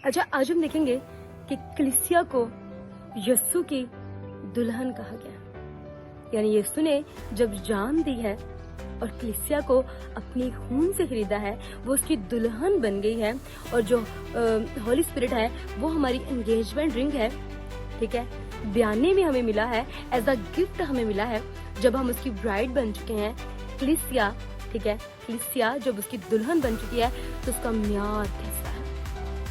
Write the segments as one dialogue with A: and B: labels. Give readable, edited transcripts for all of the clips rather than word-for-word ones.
A: अच्छा, आज हम देखेंगे कि कलीसिया को यीशु की दुल्हन कहा गया, यानी यीशु ने जब जान दी है और कलीसिया को अपनी खून से खरीदा है, वो उसकी दुल्हन बन गई है। और जो होली स्पिरिट है वो हमारी एंगेजमेंट रिंग है, ठीक है। ब्याने में हमें मिला है, एज अ गिफ्ट हमें मिला है जब हम उसकी ब्राइड बन चुके हैं। कलीसिया, ठीक है, कलीसिया जब उसकी दुल्हन बन चुकी है तो उसका म्यार कैसा है?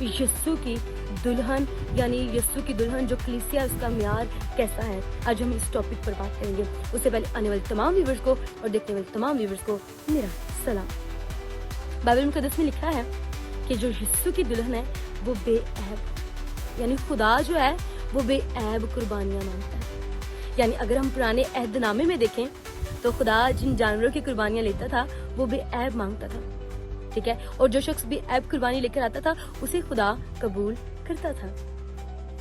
A: यीशु की दुल्हन, यानी यीशु की दुल्हन जो कलीसिया, उसका म्यार कैसा है? आज हम इस टॉपिक पर बात करेंगे। उससे पहले आने वाले तमाम व्यूअर्स को और देखने वाले तमाम व्यूअर्स को मेरा सलाम। बाइबल मुकद्दस में लिखा है कि जो यीशु की दुल्हन है वो बेऐब, यानी खुदा जो है वो बेऐब कुर्बानियां मांगता है। यानी अगर हम पुराने अहदनामे में देखें तो खुदा जिन जानवरों की कुर्बानियां लेता था वो बेऐब मांगता था, ठीक है। और जो शख्स बेऐब कुर्बानी लेकर आता था उसे खुदा कबूल करता था,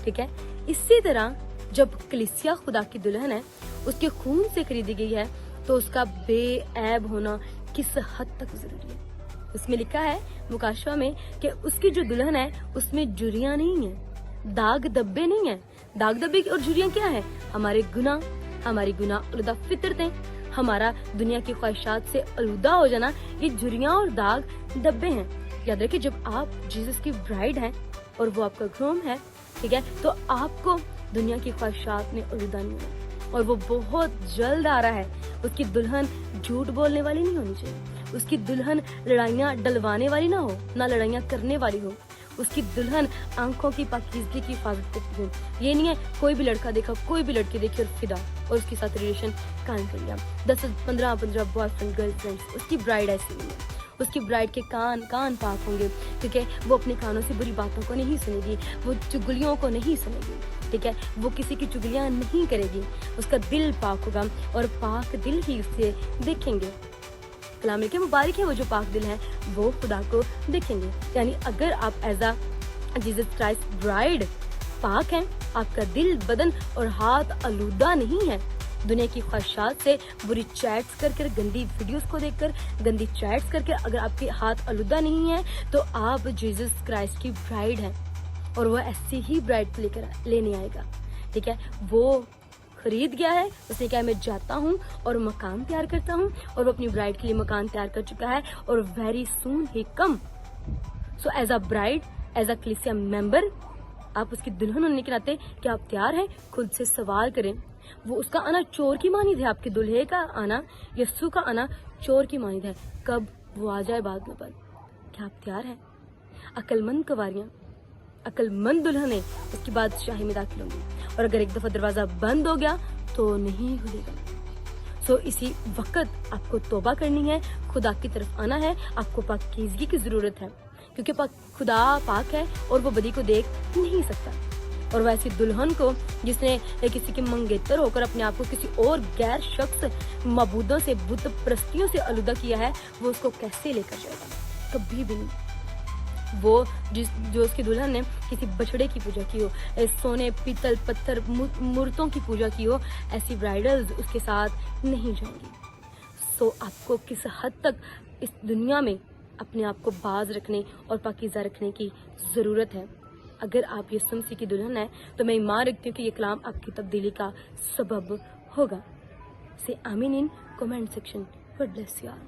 A: ठीक है। इसी तरह जब कलीसिया खुदा की दुल्हन है, उसके खून से खरीदी गई है, तो उसका बेऐब होना किस हद तक जरूरी है? उसमें लिखा है मुकाशवा में कि उसकी जो दुल्हन है उसमें जुरियां नहीं है, दाग धब्बे नहीं है। दाग धब्बे और जुरियां क्या है? हमारे गुनाह अलुदा फितरतें, हमारा दुनिया की ख्वाहिशात से अलुदा हो जाना, ये जुरियां और दाग धब्बे हैं। याद रखिए, जब आप जीसस की ब्राइड हैं और वो आपका ग्रूम है, ठीक है, तो आपको दुनिया की ख्वाहिशात में अलुदा नहीं होना। और वो बहुत जल्द आ रहा है। उसकी दुल्हन झूठ बोलने वाली नहीं होनी चाहिए। उसकी दुल्हन लड़ाइयाँ डलवाने वाली ना हो, ना लड़ाइयाँ करने वाली हो। उसकी दुल्हन आंखों की पाकीज़गी की हिफाजत करती हो। ये नहीं है कोई भी लड़का देखा, कोई भी लड़की देखी और फिदा और उसके साथ रिलेशन कायम कर लिया। 10-15 बॉयफ्रेंड गर्लफ्रेंड्स, उसकी ब्राइड ऐसी नहीं है। उसकी ब्राइड के कान पाक होंगे, ठीक है। वो अपने कानों से बुरी बातों को नहीं सुनेगी, वो चुगलियों को नहीं सुनेगी, ठीक है। वो किसी की चुगलियां नहीं करेगी। उसका दिल पाक होगा और पाक दिल ही उसे देखेंगे। कलाम के मुबारक है वो जो पाक दिल है वो खुदा को देखेंगे। यानी अगर आप as a Jesus Christ bride पाक हैं, आपका दिल, बदन और हाथ आलूदा नहीं है दुनिया की ख्वाहिशात से, बुरी चैट्स कर गंदी वीडियोस को देखकर, गंदी चैट्स करके अगर आपके हाथ आलूदा नहीं है तो आप जीसस क्राइस्ट की ब्राइड हैं और वो ऐसी ही ब्राइड को लेकर लेने आएगा, ठीक है। वो खरीद गया है, उसने कहा मैं जाता हूँ और मकान तैयार करता हूँ, और वो अपनी ब्राइड के लिए मकान तैयार कर चुका है और वेरी सून ही come. So as a bride, as a कलीसिया मेंबर, आप उसकी दुल्हन होने के नाते क्या आप तैयार हैं? खुद से सवाल करें। वो उसका आना चोर की मानिद है, आपके दुल्हे का आना, यीशु का आना चोर की मानिद है। कब वो आ जाए बाद में, पर क्या आप तैयार हैं? अक्लमंद कवारियां, अक्लमंद दुल्हन है, उसकी बादशाही में दाखिल होंगी। और अगर एक दफा दरवाजा बंद हो गया तो नहीं खुलेगा। सो इसी वक्त आपको तौबा करनी है, खुदा की तरफ आना है। आपको पाकीज़गी की जरूरत है, क्योंकि खुदा पाक है और वो बदी को देख नहीं सकता। और वैसी दुल्हन को जिसने किसी के मंगेतर होकर अपने आप को किसी और गैर शख्स मबूदों से, बुत प्रस्तियों से अलुदा किया है, वो उसको कैसे लेकर जाएगा? कभी भी नहीं। वो जो उसकी दुल्हन ने किसी बछड़े की पूजा की हो, सोने, पीतल, पत्थर, मूर्तों की पूजा की हो, ऐसी ब्राइडल्स उसके साथ नहीं जाएंगी। सो आपको किस हद तक इस दुनिया में अपने आप को बाज रखने और पाकीज़ा रखने की जरूरत है? अगर आप यीशु मसीह की दुल्हन है तो मैं ईमान रखती हूँ कि ये कलाम आपकी तब्दीली का सबब होगा। से आमीन in comment section. God bless you all.